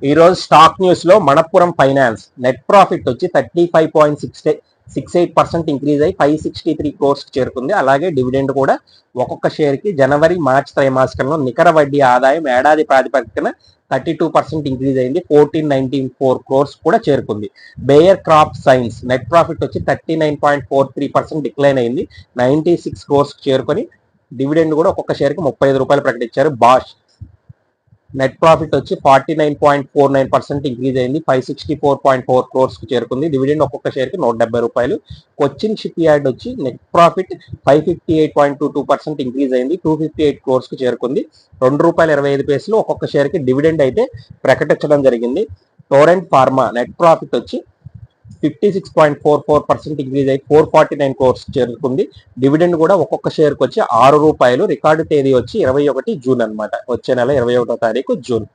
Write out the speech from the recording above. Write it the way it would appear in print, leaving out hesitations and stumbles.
ఈ రోజు stock news లో మణప్పురం ఫైనాన్స్ నెట్ ప్రాఫిట్ వచ్చి 35.68% ఇంక్రీజ్ అయ్యి 563 క్రోర్స్ చేరుకుంది. అలాగే డివిడెండ్ కూడా ఒక్కొక్క షేర్ కి జనవరి మార్చ్ త్రైమాసికంలో నికర వడ్డీ ఆదాయం ఏడాది ప్రాతిపదికన 32% ఇంక్రీజ్ అయింది. 1494 క్రోర్స్ కూడా చేరుకుంది. Bayer crop science net profit వచ్చి 39.43% డిక్లైన్ అయింది. 96 క్రోర్స్ చేరుకొని డివిడెండ్ కూడా ఒక్కొక్క షేర్ కి 35 రూపాయలు ప్రకటించారు. బాష్ నెట్ ప్రాఫిట్ వచ్చి 49.49% ఇంక్రీజ్ అయింది. 564.4 క్రోర్స్ కు చేరుకుంది. డివిడెండ్ ఒక్కొక్క షేర్ కి 170 రూపాయలు. కొచ్చిన్ షిప్ యార్డ్ వచ్చి నెట్ ప్రాఫిట్ 558.22% ఇంక్రీజ్ అయింది. 258 క్రోర్స్ కు చేరుకుంది. ₹2.25 ఒక్కొక్క షేర్ కి డివిడెండ్ అయితే ప్రకటించడం జరిగింది. టోరెంట్ ఫార్మా నెట్ ప్రాఫిట్ వచ్చి 56.44% ఇంక్రీజ్ అయ్యి 449 క్రోర్స్ చేరుకుంది. డివిడెండ్ కూడా ఒక్కొక్క షేర్ కి వచ్చి ₹6. రికార్డు తేదీ వచ్చి 21 జూన్ అనమాట. వచ్చే నెల 21వ తారీఖు జూన్.